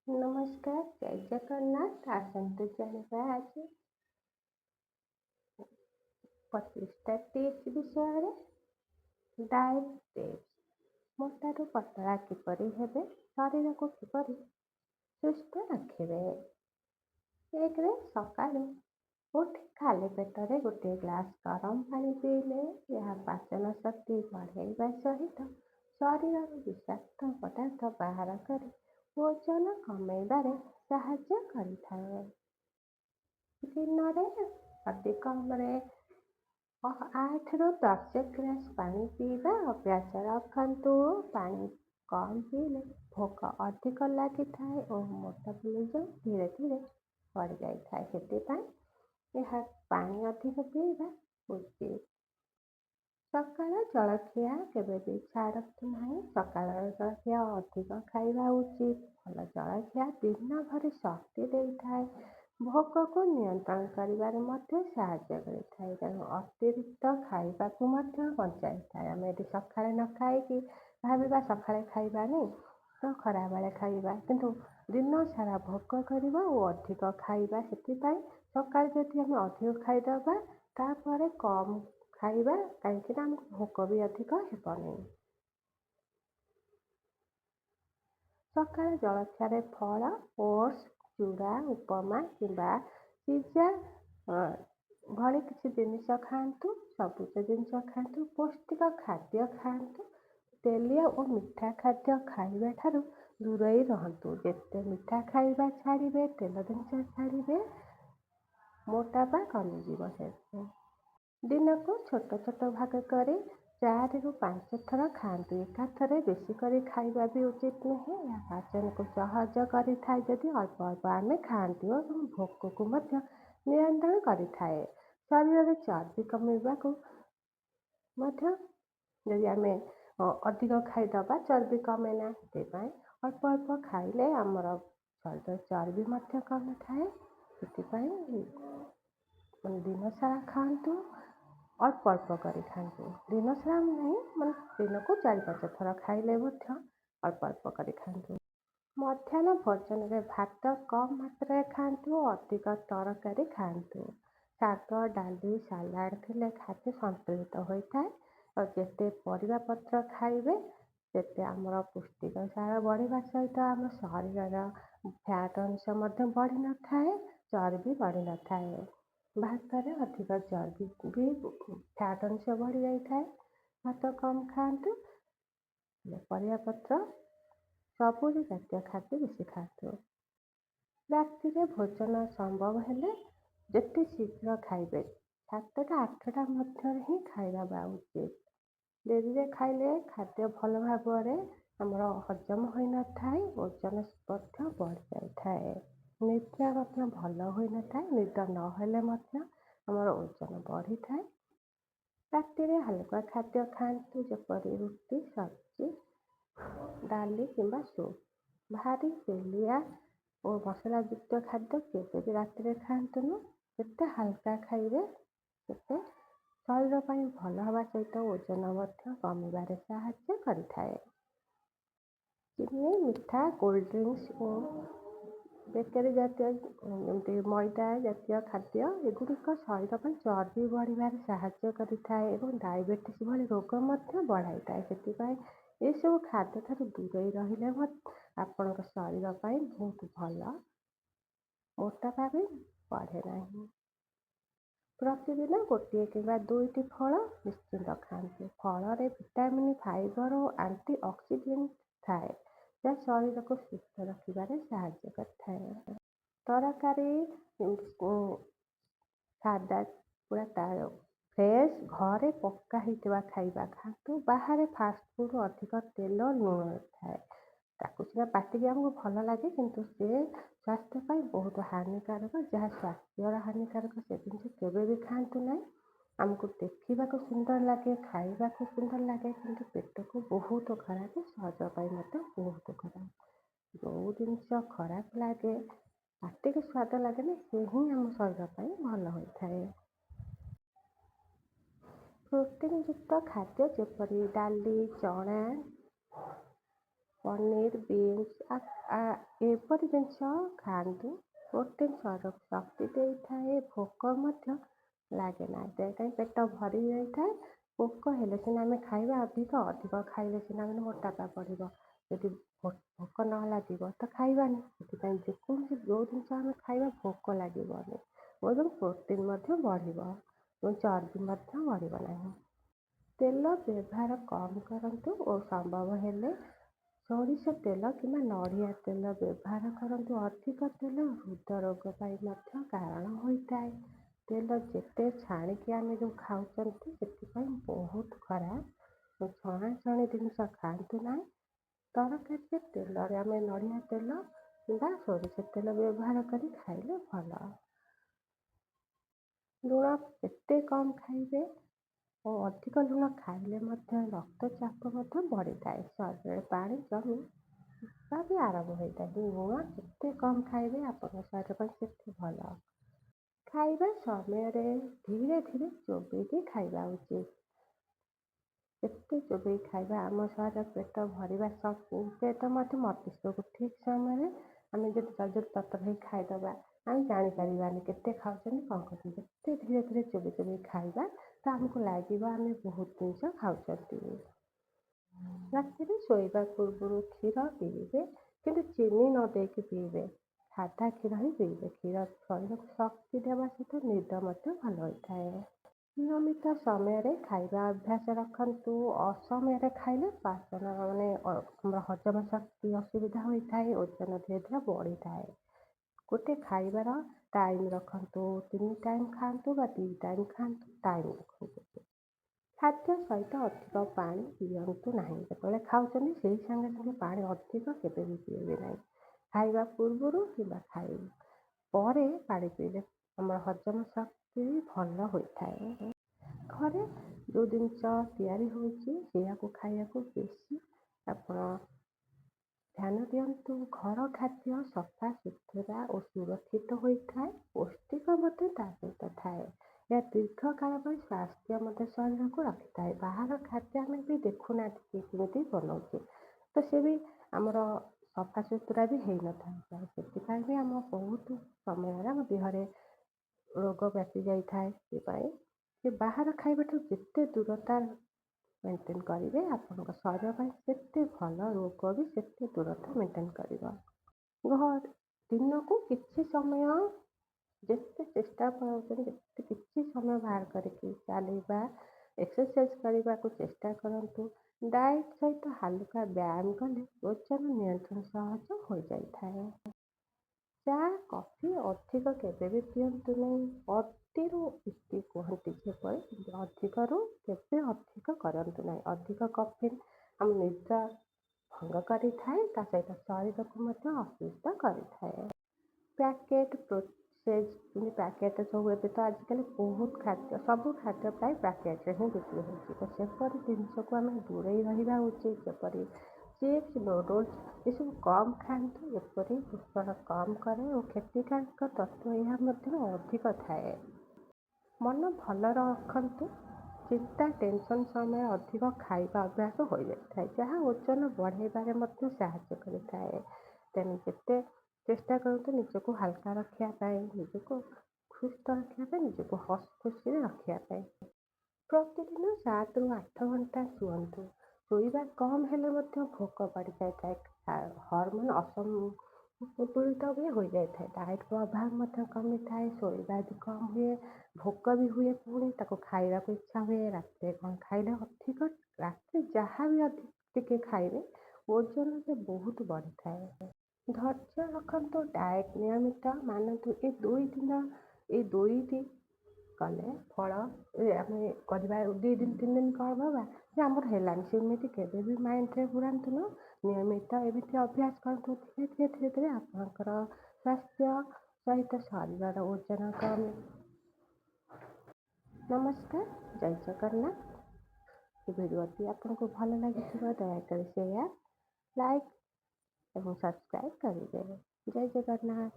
ନମସ୍କାର, ଜୟ ଜଗନ୍ନାଥ। ଆସନ୍ତୁ ଜାଣିବା ଆଜି 25ଟା ଟିପ୍ସ ବିଷୟରେ। Diet tips. ମୋଟାରୁ ପତଳା କିପରି ହେବେ, ଶରୀରକୁ କିପରି ସୁସ୍ଥ ରଖିବେ। 1ରେ ସକାଳୁ ଉଠି ଖାଲି ପେଟରେ ଗୋଟିଏ ଗ୍ଲାସ ଗରମ ପାଣି ପିଇଲେ ଏହା ପାଚନ ଶକ୍ତି ବଢ଼ାଇବା ସହିତ ଶରୀରରୁ ବିଷାକ୍ତ ପଦାର୍ଥ ବାହାର କରି ଓଜନ କମାଇବାରେ ସାହାଯ୍ୟ କରିଥାଏ। ଦିନରେ ଅତି କମରେ 8ରୁ 10 ଗ୍ଲାସ ପାଣି ପିଇବା ଅଭ୍ୟାସ ରଖନ୍ତୁ। ପାଣି କମ୍ ପିଇଲେ ଭୋକ ଅଧିକ ଲାଗିଥାଏ ଓ ମେଟାବଲିଜମ ଧୀରେ ଧୀରେ ବଢ଼ିଯାଇଥାଏ। ସେଥିପାଇଁ ପାଣି ଅଧିକ ପିଇବା ଉଚିତ। ସକାଳ ଜଳଖିଆ କେବେ ବି ଛାଡ଼ନ୍ତୁ ନାହିଁ। ସକାଳର ଜଳଖିଆ ଅଧିକ ଖାଇବା ଉଚିତ। ଭଲ ଜଳଖିଆ ଦିନ ଭରି ଶକ୍ତି ଦେଇଥାଏ, ଭୋକକୁ ନିୟନ୍ତ୍ରଣ କରିବାରେ ମଧ୍ୟ ସାହାଯ୍ୟ କରିଥାଏ। ତେଣୁ ଅତିରିକ୍ତ ଖାଇବାକୁ ମଧ୍ୟ ବଞ୍ଚାଇଥାଏ। ଆମେ ଏଠି ସକାଳେ ନ ଖାଇକି ଭାବିବା ସକାଳେ ଖାଇବାନି ତ ଖରାବେଳେ ଖାଇବା, କିନ୍ତୁ ଦିନ ସାରା ଭୋକ କରିବା ଓ ଅଧିକ ଖାଇବା। ସେଥିପାଇଁ ସକାଳେ ଯଦି ଆମେ ଅଧିକ ଖାଇଦେବା ତାପରେ କମ୍ ଖାଇବା, କାହିଁକିନା ଆମକୁ ଭୋକ ବି ଅଧିକ ହେବନି। ସକାଳ ଜଳଖିଆରେ ଫଳ, ଓଟ୍ସ, ଚୁଡ଼ା, ଉପମା କିମ୍ବା ପିଜା ଭଳି କିଛି ଜିନିଷ ଖାଆନ୍ତୁ। ସବୁଜ ଜିନିଷ ଖାଆନ୍ତୁ, ପୌଷ୍ଟିକ ଖାଦ୍ୟ ଖାଆନ୍ତୁ। ତେଲିଆ ଓ ମିଠା ଖାଦ୍ୟ ଖାଇବା ଠାରୁ ଦୂରେଇ ରହନ୍ତୁ। ଯେତେ ମିଠା ଖାଇବା ଛାଡ଼ିବେ, ତେଲ ଜିନିଷ ଛାଡ଼ିବେ, ମୋଟାପା କମିଯିବ। ଦିନକୁ ଛୋଟ ଛୋଟ ଭାଗ କରି 4ରୁ 5 ଥର ଖାଆନ୍ତୁ। ଏକାଥରେ ବେଶୀ କରି ଖାଇବା ବି ଉଚିତ ନୁହେଁ। ଏହା ପାଚନକୁ ସହଜ କରିଥାଏ ଯଦି ଅଳ୍ପ ଅଳ୍ପ ଆମେ ଖାଆନ୍ତୁ ଏବଂ ଭୋକକୁ ମଧ୍ୟ ନିୟନ୍ତ୍ରଣ କରିଥାଏ। ଶରୀରରେ ଚର୍ବି କମାଇବାକୁ ମଧ୍ୟ ଯଦି ଆମେ ଅଧିକ ଖାଇଦେବା ଚର୍ବି କମେ ନା। ସେଥିପାଇଁ ଅଳ୍ପ ଅଳ୍ପ ଖାଇଲେ ଆମର ଶରୀର ଚର୍ବି ମଧ୍ୟ କମିଥାଏ। ସେଥିପାଇଁ ଦିନ ସାରା ଖାଆନ୍ତୁ, ଅଳ୍ପ ଅଳ୍ପ କରି ଖାଆନ୍ତୁ। ଦିନ ସାରା ନାହିଁ, ଦିନକୁ 4-5 ଥର ଖାଇଲେ ମଧ୍ୟ ଅଳ୍ପ ଅଳ୍ପ କରି ଖାଆନ୍ତୁ। ମଧ୍ୟାହ୍ନ ଭୋଜନରେ ଭାତ କମ୍ ମାତ୍ରାରେ ଖାଆନ୍ତୁ ଓ ଅଧିକ ତରକାରୀ ଖାଆନ୍ତୁ। ଶାଗ, ଡାଲି, ସାଲାଡ଼ ଥିଲେ ଖାଦ୍ୟ ସନ୍ତୁଳିତ ହୋଇଥାଏ। ଆଉ ଯେତେ ପରିବା ପତ୍ର ଖାଇବେ ସେତେ ଆମର ପୁଷ୍ଟିକ ସାର ବଢ଼ିବା ସହିତ ଆମ ଶରୀରର ଫ୍ୟାଟ୍ ଅଂଶ ମଧ୍ୟ ବଢ଼ିନଥାଏ, ଚର୍ବି ବଢ଼ିନଥାଏ। ଭାତରେ ଅଧିକ ଚର୍ବି ବି ଫ୍ୟାଟ୍ ଅଂଶ ବଢ଼ିଯାଇଥାଏ। ଭାତ କମ୍ ଖାଆନ୍ତୁ, ପରିବା ପତ୍ର, ସବୁଜ ଜାତୀୟ ଖାଦ୍ୟ ବେଶୀ ଖାଆନ୍ତୁ। ରାତିରେ ଭୋଜନ ସମ୍ଭବ ହେଲେ ଯେତେ ଶୀଘ୍ର ଖାଇବେ, 7ଟା 8ଟା ମଧ୍ୟରେ ହିଁ ଖାଇବା ଉଚିତ। ଡେରିରେ ଖାଇଲେ ଖାଦ୍ୟ ଭଲ ଭାବରେ ଆମର ହଜମ ହୋଇନଥାଏ, ଓଜନ ମଧ୍ୟ ବଢ଼ିଯାଇଥାଏ। ନିଦ୍ରା ମଧ୍ୟ ଭଲ ହୋଇନଥାଏ। ନିଦ ନହେଲେ ମଧ୍ୟ ଆମର ଓଜନ ବଢ଼ିଥାଏ। ରାତିରେ ହାଲୁକା ଖାଦ୍ୟ ଖାଆନ୍ତୁ, ଯେପରି ରୁଟି, ସବଜି, ଡାଲି କିମ୍ବା ସୁପ୍। ଭାରି ତେଲିଆ ଓ ମସଲାଯୁକ୍ତ ଖାଦ୍ୟ କେବେ ବି ରାତିରେ ଖାଆନ୍ତୁନି। ଯେତେ ହାଲକା ଖାଇବେ ସେତେ ଶରୀର ପାଇଁ ଭଲ ହେବା ସହିତ ଓଜନ ମଧ୍ୟ କମିବାରେ ସାହାଯ୍ୟ କରିଥାଏ। ଚିନି, ମିଠା, କୋଲ୍ଡ ଡ୍ରିଙ୍କସ୍ ଓ ବେକେରୀ ଜାତୀୟ ଯେମିତି ମଇଦା ଜାତୀୟ ଖାଦ୍ୟ ଏଗୁଡ଼ିକ ଶରୀର ପାଇଁ ଚର୍ବି ବଢ଼ିବାରେ ସାହାଯ୍ୟ କରିଥାଏ ଏବଂ ଡାଇବେଟିସ୍ ଭଳି ରୋଗ ମଧ୍ୟ ବଢ଼ାଇଥାଏ। ସେଥିପାଇଁ ଏସବୁ ଖାଦ୍ୟ ଠାରୁ ଦୂରେଇ ରହିଲେ ଆପଣଙ୍କ ଶରୀର ପାଇଁ ବହୁତ ଭଲ। ମୋଟାପା ବି ବଢ଼େ ନାହିଁ। ପ୍ରତିଦିନ ଗୋଟିଏ କିମ୍ବା 2ଟି ଫଳ ନିଶ୍ଚିତ ଖାଆନ୍ତୁ। ଫଳରେ ଭିଟାମିନ୍, ଫାଇବର ଓ ଆଣ୍ଟି ଅକ୍ସିଡେଣ୍ଟ ଥାଏ, ଯାହା ଶରୀରକୁ ସୁସ୍ଥ ରଖିବାରେ ସାହାଯ୍ୟ କରିଥାଏ। ତରକାରୀ ସାଦା, ପୁରା ଫ୍ରେଶ୍, ଘରେ ପକା ହେଇଥିବା ଖାଇବା ଖାଆନ୍ତୁ। ବାହାରେ ଫାଷ୍ଟଫୁଡ୍ ଅଧିକ ତେଲ, ଲୁଣ ଥାଏ। ତାକୁ ସିନା ପାଟିକି ଆମକୁ ଭଲ ଲାଗେ, କିନ୍ତୁ ସେ ସ୍ୱାସ୍ଥ୍ୟ ପାଇଁ ବହୁତ ହାନିକାରକ। ଯାହା ସ୍ୱାସ୍ଥ୍ୟର ହାନିକାରକ ସେ ଜିନିଷ କେବେ ବି ଖାଆନ୍ତୁ ନାହିଁ। ଆମକୁ ଦେଖିବାକୁ ସୁନ୍ଦର ଲାଗେ, ଖାଇବାକୁ ସୁନ୍ଦର ଲାଗେ, କିନ୍ତୁ ପେଟକୁ ବହୁତ ଖରାପ, ଶରୀର ପାଇଁ ମଧ୍ୟ ବହୁତ ଖରାପ। ଯେଉଁ ଜିନିଷ ଖରାପ ଲାଗେ, ପାଟିକୁ ସ୍ୱାଦ ଲାଗେନି, ସେ ହିଁ ଆମ ଶରୀର ପାଇଁ ଭଲ ହୋଇଥାଏ। ପ୍ରୋଟିନ୍ ଯୁକ୍ତ ଖାଦ୍ୟ ଯେପରି ଡାଲି, ଚଣା, ପନିର ବିନ୍ସ ଏପରି ଜିନିଷ ଖାଆନ୍ତୁ। ପ୍ରୋଟିନ୍ ଶକ୍ତି ଦେଇଥାଏ, ଭୋକ ମଧ୍ୟ ଲାଗେ ନାହିଁ। ସେଥିପାଇଁ ପେଟ ଭରି ଯାଇଥାଏ। ଭୋକ ହେଲେ ସିନା ଆମେ ଖାଇବା, ଅଧିକ ଖାଇଲେ ସିନା ଆମେ ମୋଟାପା ବଢ଼ିବ। ଯଦି ଭୋକ ନ ଲାଗିବ ତ ଖାଇବାନି। ସେଥିପାଇଁ ଯେକୌଣସି ଯେଉଁ ଜିନିଷ ଆମେ ଖାଇବା ଭୋକ ଲାଗିବନି ଏବଂ ପ୍ରୋଟିନ୍ ମଧ୍ୟ ବଢ଼ିବ ଏବଂ ଚର୍ବି ମଧ୍ୟ ବଢ଼ିବ ନାହିଁ। ତେଲ ବ୍ୟବହାର କମ୍ କରନ୍ତୁ ଓ ସମ୍ଭବ ହେଲେ ସୋରିଷ ତେଲ କିମ୍ବା ନଡ଼ିଆ ତେଲ ବ୍ୟବହାର କରନ୍ତୁ। ଅଧିକ ତେଲ ହୃଦରୋଗ ପାଇଁ ମଧ୍ୟ କାରଣ ହୋଇଥାଏ। ତେଲ ଯେତେ ଛାଣିକି ଆମେ ଯେଉଁ ଖାଉଛନ୍ତି ସେଥିପାଇଁ ବହୁତ ଖରାପ। ଛଣାଛଣି ଜିନିଷ ଖାଆନ୍ତୁ ନାହିଁ। ତରକାରୀରେ ତେଲରେ ଆମେ ନଡ଼ିଆ ତେଲ କିମ୍ବା ସୋରିଷ ତେଲ ବ୍ୟବହାର କରି ଖାଇଲେ ଭଲ। ଲୁଣ ଯେତେ କମ୍ ଖାଇବେ ଓ ଅଧିକ ଲୁଣ ଖାଇଲେ ମଧ୍ୟ ରକ୍ତଚାପ ମଧ୍ୟ ବଢ଼ିଥାଏ। ଶରୀରରେ ପାଣି ଜମି ବି ଆରମ୍ଭ ହୋଇଥାଏ। ଲୁଣ ଯେତେ କମ୍ ଖାଇବେ ଆପଣଙ୍କ ଶରୀର ପାଇଁ ସେତେ ଭଲ। ଖାଇବା ସମୟରେ ଧୀରେ ଧୀରେ ଚୋବେଇକି ଖାଇବା ଉଚିତ। ଯେତେ ଚୋବେଇ ଖାଇବା ଆମ ଶରୀର ପେଟ ଭରିବା ସହିତ ମଧ୍ୟ ମସ୍ତିଷ୍କକୁ ଠିକ୍ ସମୟରେ ଆମେ ଯଦି ଜଲ୍ଦି ତରତର ହେଇ ଖାଇଦେବା ଆମେ ଜାଣିପାରିବାନି କେତେ ଖାଉଛନ୍ତି କ'ଣ କରୁଛନ୍ତି। ଯେତେ ଧୀରେ ଧୀରେ ଚୋବେଇ ଖାଇବା ତ ଆମକୁ ଲାଗିବ ଆମେ ବହୁତ ଜିନିଷ ଖାଉଛନ୍ତି। ରାତିରେ ଶୋଇବା ପୂର୍ବରୁ କ୍ଷୀର ପିଇବେ, କିନ୍ତୁ ଚିନି ନ ଦେଇକି ପିଇବେ। ସାଧା କ୍ଷୀର ହିଁ ପିଇବେ। କ୍ଷୀର ଶରୀରକୁ ଶକ୍ତି ଦେବା ସହିତ ନିଦ ମଧ୍ୟ ଭଲ ହୋଇଥାଏ। ନିୟମିତ ସମୟରେ ଖାଇବା ଅଭ୍ୟାସ ରଖନ୍ତୁ। ଅସମୟରେ ଖାଇଲେ ପାଚନ ଆମର ହଜମ ଶକ୍ତି ଅସୁବିଧା ହୋଇଥାଏ। ଓଜନ ଧୀରେ ଧୀରେ ବଢ଼ିଥାଏ। ଗୋଟେ ଖାଇବାର ଟାଇମ୍ ରଖନ୍ତୁ। 3 ଟାଇମ୍ ଖାଆନ୍ତୁ ବା 2 ଟାଇମ୍ ଖାଆନ୍ତୁ, ଟାଇମ୍ ରଖନ୍ତୁ। ଖାଦ୍ୟ ସହିତ ଅଧିକ ପାଣି ପିଅନ୍ତୁ ନାହିଁ। ଯେତେବେଳେ ଖାଉଛନ୍ତି ସେଇ ସାଙ୍ଗେ ସାଙ୍ଗେ ପାଣି ଅଧିକ କେବେ ବି ପିଇବେ ନାହିଁ। ଖାଇବା ପୂର୍ବରୁ କିମ୍ବା ଖାଇବା ପରେ ପାଣି ପିଇଲେ ଆମର ହଜମ ଶକ୍ତି ଭଲ ହୋଇଥାଏ। ଘରେ ଯେଉଁ ଜିନିଷ ତିଆରି ହେଉଛି ସେଇଆକୁ ଖାଇବାକୁ ବେଶୀ ଆପଣ ଧ୍ୟାନ ଦିଅନ୍ତୁ। ଘର ଖାଦ୍ୟ ସଫା ସୁତୁରା ଓ ସୁରକ୍ଷିତ ହୋଇଥାଏ। ପୌଷ୍ଟିକ ମଧ୍ୟ ତା ସହିତ ଥାଏ। ଏହା ଦୀର୍ଘକାଳ ପାଇଁ ସ୍ୱାସ୍ଥ୍ୟ ମଧ୍ୟ ଶରୀରକୁ ରଖିଥାଏ। ବାହାର ଖାଦ୍ୟ ଆମେ ବି ଦେଖୁନାହାନ୍ତି କେମିତି ବନଉଛି, ତ ସେ ବି ଆମର ସଫା ସୁତୁରା ବି ହେଇନଥାଏ। ସେଥିପାଇଁ ବି ଆମ ବହୁତ ସମୟରେ ଆମ ଦେହରେ ରୋଗ ବ୍ୟାପି ଯାଇଥାଏ। ସେଥିପାଇଁ ସେ ବାହାର ଖାଇବାଠୁ ଯେତେ ଦୂରତା ମେଣ୍ଟେନ୍ କରିବେ ଆପଣଙ୍କ ଶରୀର ପାଇଁ ସେତେ ଭଲ। ରୋଗ ବି ସେତେ ଦୂରତା ମେଣ୍ଟେନ୍ କରିବ। ଦିନକୁ କିଛି ସମୟ ଯେତେ ଚେଷ୍ଟା କରୁଛନ୍ତି ଯେତେ କିଛି ସମୟ ବାହାର କରିକି ଚାଲିବା, ଏକ୍ସରସାଇଜ୍ କରିବାକୁ ଚେଷ୍ଟା କରନ୍ତୁ। ଡାଏଟ୍ ସହିତ ହାଲୁକା ବ୍ୟାୟାମ କଲେ ଓଜନ ନିୟନ୍ତ୍ରଣ ସହଜ ହୋଇଯାଇଥାଏ। ଚା କଫି ଅଧିକ କେବେ ବି ପିଅନ୍ତୁ ନାହିଁ। ଅତିରୁ ଇତି କୁହନ୍ତି ଯେପରି ଅଧିକରୁ କେବେ ଅଧିକ କରନ୍ତୁ ନାହିଁ। ଅଧିକ କଫିନ୍ ଆମ ନିଦ ଭଙ୍ଗ କରିଥାଏ, ତା ସହିତ ଶରୀରକୁ ମଧ୍ୟ ଅସୁସ୍ଥ କରିଥାଏ। ପ୍ୟାକେଟ୍ ପ୍ୟାକେଟ୍ ସବୁ ଏବେ ତ ଆଜିକାଲି ବହୁତ ଖାଦ୍ୟ, ସବୁ ଖାଦ୍ୟ ପ୍ରାୟ ପ୍ୟାକେଟ୍ରେ ହିଁ ବିକ୍ରି ହେଉଛି। ତ ସେପରି ଜିନିଷକୁ ଆମେ ଦୂରେଇ ରହିବା ଉଚିତ। ଯେପରି ଚିପ୍ସ, ନୁଡଲ୍ସ ଏସବୁ କମ୍ ଖାଆନ୍ତୁ। ଏପରି ପୋଷଣ କମ୍ କରେ ଓ କ୍ଷତିକାରକ ତତ୍ତ୍ୱ ଏହା ମଧ୍ୟରେ ଅଧିକ ଥାଏ। ମନ ଭଲ ରଖନ୍ତୁ। ଚିନ୍ତା ଟେନସନ୍ ସମୟରେ ଅଧିକ ଖାଇବା ଅଭ୍ୟାସ ହୋଇଯାଇଥାଏ, ଯାହା ଓଜନ ବଢ଼ାଇବାରେ ମଧ୍ୟ ସାହାଯ୍ୟ କରିଥାଏ। ତେଣୁ ଯେତେ ଚେଷ୍ଟା କରନ୍ତୁ ନିଜକୁ ହାଲକା ରଖିବା ପାଇଁ, ନିଜକୁ ସୁସ୍ଥ ରଖିବା ପାଇଁ, ନିଜକୁ ଖୁସିରେ ରଖିବା ପାଇଁ। ପ୍ରତିଦିନ 7ରୁ 8 ଘଣ୍ଟା ଶୁଅନ୍ତୁ। ଶୋଇବା କମ୍ ହେଲେ ମଧ୍ୟ ଭୋକ ବଢ଼ିଯାଇଥାଏ। ହରମୋନ୍ ଅସନ୍ତୁଳିତ ବି ହୋଇଯାଇଥାଏ। ଡାଏଟ୍ର ଅଭାବ ମଧ୍ୟ କମିଥାଏ। ଶୋଇବା ବି କମ୍ ହୁଏ, ଭୋକ ବି ହୁଏ, ପୁଣି ତାକୁ ଖାଇବାକୁ ଇଚ୍ଛା ହୁଏ। ରାତିରେ କ'ଣ ଖାଇଲେ ଅଧିକ, ରାତିରେ ଯାହା ବି ଟିକେ ଖାଇବେ ଓଜନରେ ବହୁତ ବଢ଼ିଥାଏ। ଧୈର୍ଯ୍ୟ ରଖନ୍ତୁ। ଡାଏଟ୍ ନିୟମିତ ମାନନ୍ତୁ। ଏଇ ଦୁଇଟି କଲେ ଫଳ ଆମେ କରିବା 2 ଦିନ 3 ଦିନ କରିବା ଯେ ଆମର ହେଲାନି, ସେମିତି କେବେ ବି ମାଇଣ୍ଡରେ ପୁରାନ୍ତୁନି। ନିୟମିତ ଏମିତି ଅଭ୍ୟାସ କରନ୍ତୁ। ଧୀରେ ଧୀରେ ଆପଣଙ୍କର ସ୍ୱାସ୍ଥ୍ୟ ସହିତ ଶରୀରର ଓଜନ କମେ। ନମସ୍କାର, ଜୟ ଜଗନ୍ନାଥ। ଏ ଭିଡ଼ିଓଟି ଆପଣଙ୍କୁ ଭଲ ଲାଗିଥିବ ଦୟାକରି ସେୟାର, ଲାଇକ୍ ଏବଂ ସବସ୍କ୍ରାଇବ୍ କରିଦେବେ। ଜୟ ଜଗନ୍ନାଥ।